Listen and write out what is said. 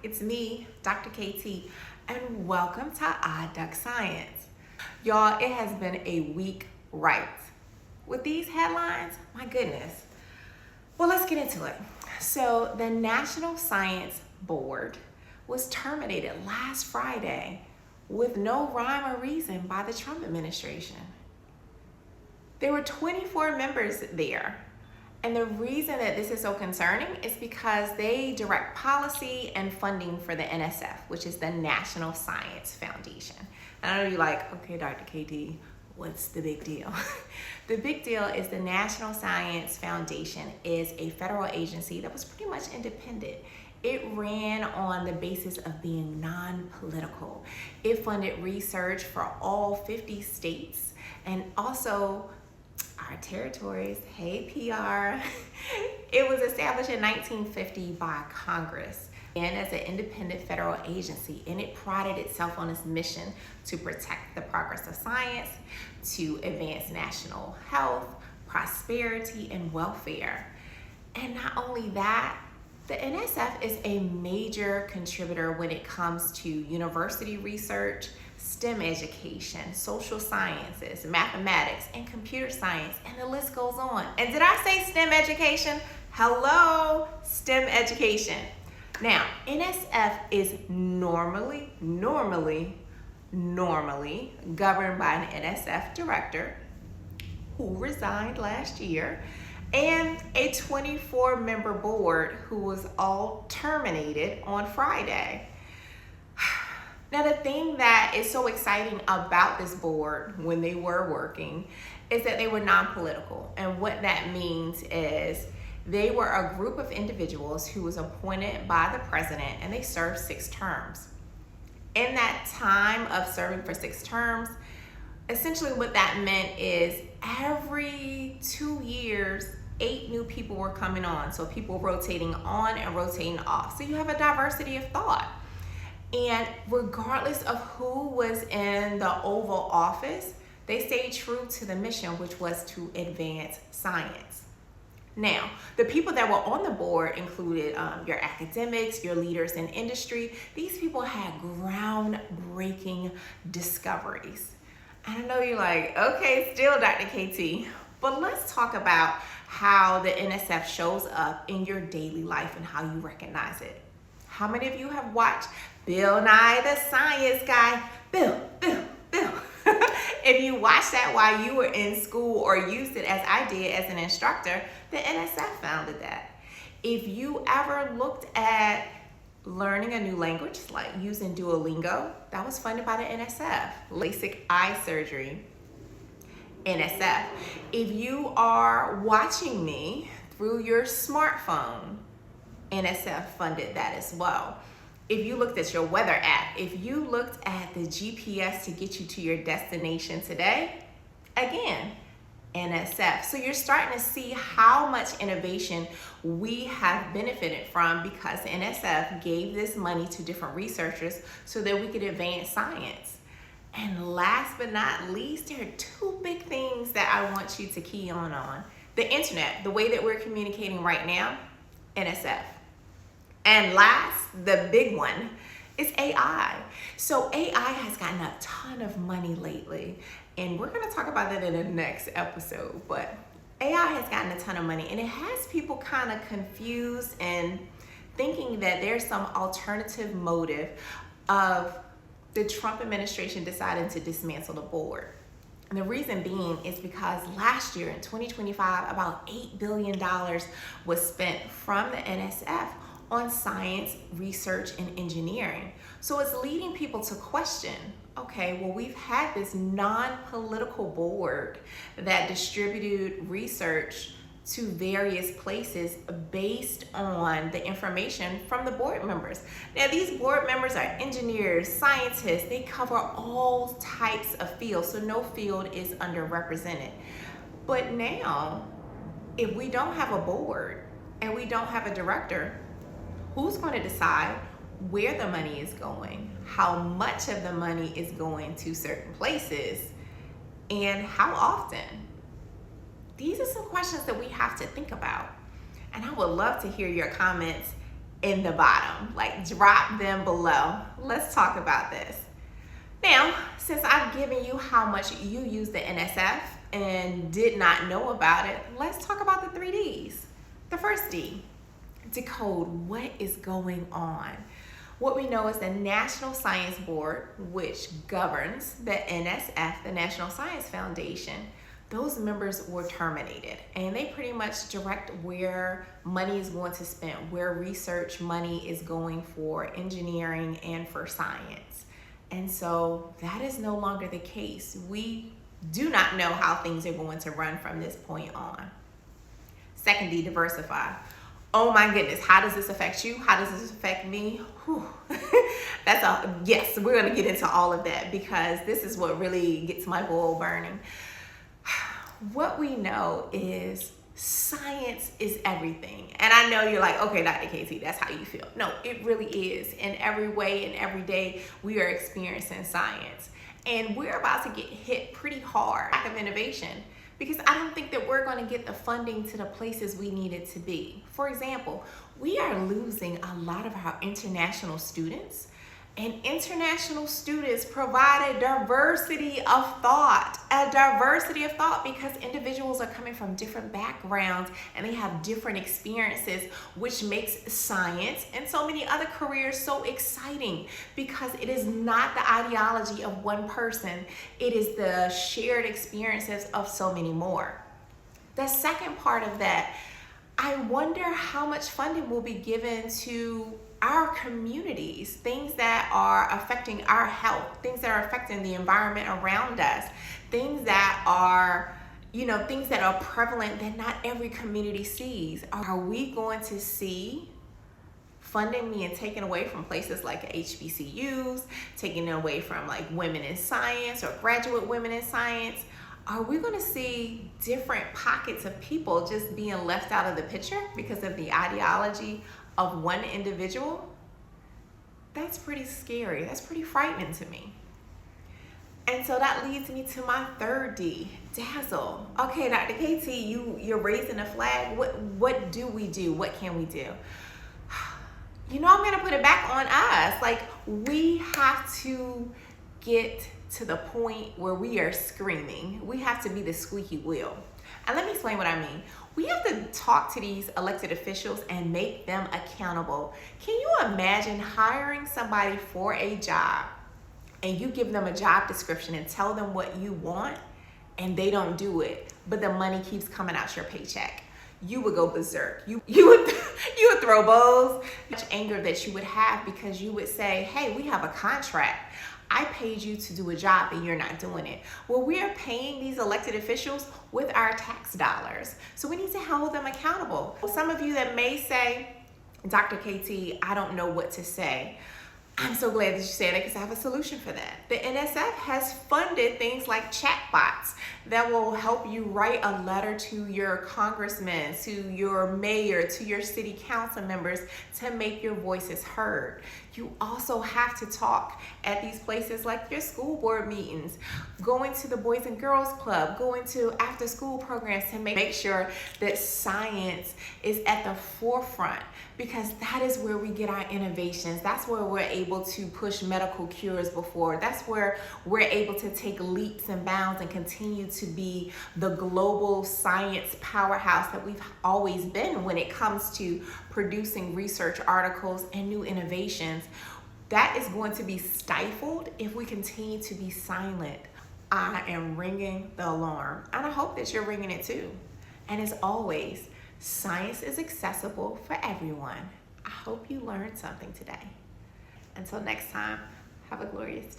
it's me, Dr. KT, and welcome to ODDDUCKSCIENCE. Y'all, it has been a week right. With these headlines, my goodness. Well, let's get into it. So, the National Science Board was terminated last Friday with no rhyme or reason by the Trump administration. There were 24 members there. And the reason that this is so concerning is because they direct policy and funding for the NSF, which is the National Science Foundation. And I know you're like, okay, Dr. KT, what's the big deal? The big deal is the National Science Foundation is a federal agency that was pretty much independent. It ran on the basis of being non-political. It funded research for all 50 states and also our territories. Hey, PR. It was established in 1950 by Congress and as an independent federal agency, and it prided itself on its mission to protect the progress of science, to advance national health, prosperity, and welfare. And not only that, the NSF is a major contributor when it comes to university research, STEM education, social sciences, mathematics, and computer science, and the list goes on. And did I say STEM education? Hello, STEM education. Now, NSF is normally governed by an NSF director who resigned last year, and a 24-member board who was all terminated on Friday. Now, the thing that is so exciting about this board when they were working is that they were non-political. And what that means is they were a group of individuals who was appointed by the president, and they served 6 terms. In that time of serving for 6 terms, essentially what that meant is every 2 years, 8 new people were coming on. So people rotating on and rotating off. So you have a diversity of thought. And regardless of who was in the Oval Office, they stayed true to the mission, which was to advance science. Now, the people that were on the board included your academics, your leaders in industry. These people had groundbreaking discoveries. And I know you're like, okay, still Dr. KT, but let's talk about how the NSF shows up in your daily life and how you recognize it. How many of you have watched Bill Nye the Science Guy? Bill. If you watched that while you were in school or used it as I did as an instructor, the NSF founded that. If you ever looked at learning a new language, like using Duolingo, that was funded by the NSF. LASIK eye surgery, NSF. If you are watching me through your smartphone, NSF funded that as well. If you looked at your weather app, if you looked at the GPS to get you to your destination today, again, NSF. So you're starting to see how much innovation we have benefited from because NSF gave this money to different researchers so that we could advance science. And last but not least, there are 2 big things that I want you to key on. The internet, the way that we're communicating right now, NSF. And last, the big one, is AI. So AI has gotten a ton of money lately, and we're gonna talk about that in the next episode, but AI has gotten a ton of money, and it has people kind of confused and thinking that there's some alternative motive of the Trump administration deciding to dismantle the board. And the reason being is because last year in 2025, about $8 billion was spent from the NSF on science, research, and engineering. So it's leading people to question, okay, well, we've had this non-political board that distributed research to various places based on the information from the board members. Now, these board members are engineers, scientists, they cover all types of fields, so no field is underrepresented. But now, if we don't have a board and we don't have a director, who's going to decide where the money is going, how much of the money is going to certain places, and how often? These are some questions that we have to think about. And I would love to hear your comments in the bottom. Like, drop them below. Let's talk about this. Now, since I've given you how much you use the NSF and did not know about it, let's talk about the 3 Ds. The first D, decode what is going on. What we know is the National Science Board, which governs the NSF, the National Science Foundation. Those members were terminated, and they pretty much direct where money is going to spend, where research money is going for engineering and for science. And so that is no longer the case. We do not know how things are going to run from this point on. Second D, diversify. Oh my goodness, how does this affect you? How does this affect me? Yes, we're gonna get into all of that because this is what really gets my boil burning. What we know is science is everything. And I know you're like, okay, Dr. KT, that's how you feel. No, it really is. In every way and every day, we are experiencing science. And we're about to get hit pretty hard. Lack of innovation. Because I don't think that we're going to get the funding to the places we need it to be. For example, we are losing a lot of our international students, and international students provide a diversity of thought, because individuals are coming from different backgrounds and they have different experiences, which makes science and so many other careers so exciting because it is not the ideology of one person, it is the shared experiences of so many more. The second part of that, I wonder how much funding will be given to our communities, things that are affecting our health, things that are affecting the environment around us, things that are, things that are prevalent that not every community sees. Are we going to see funding being taken away from places like HBCUs, taken away from like women in science or graduate women in science? Are we going to see different pockets of people just being left out of the picture because of the ideology of one individual? That's pretty scary. That's pretty frightening to me. And so that leads me to my third D, dazzle. Okay, Dr. KT, you're raising a flag. What do we do? What can we do? I'm going to put it back on us. Like, we have to get to the point where we are screaming. We have to be the squeaky wheel. And let me explain what I mean. We have to talk to these elected officials and make them accountable. Can you imagine hiring somebody for a job and you give them a job description and tell them what you want and they don't do it, but the money keeps coming out your paycheck? You would go berserk. You would throw bows. Much anger that you would have because you would say, hey, we have a contract. I paid you to do a job and you're not doing it. Well, we are paying these elected officials with our tax dollars. So we need to hold them accountable. Some of you that may say, Dr. KT, I don't know what to say. I'm so glad that you said that because I have a solution for that. The NSF has funded things like chatbots that will help you write a letter to your congressman, to your mayor, to your city council members to make your voices heard. You also have to talk at these places like your school board meetings, going to the Boys and Girls Club, going to after school programs to make sure that science is at the forefront, because that is where we get our innovations. That's where we're able to push medical cures before. That's where we're able to take leaps and bounds and continue to be the global science powerhouse that we've always been when it comes to producing research articles and new innovations. That is going to be stifled if we continue to be silent. I am ringing the alarm, and I hope that you're ringing it too. And as always, science is accessible for everyone. I hope you learned something today. Until next time, have a glorious day.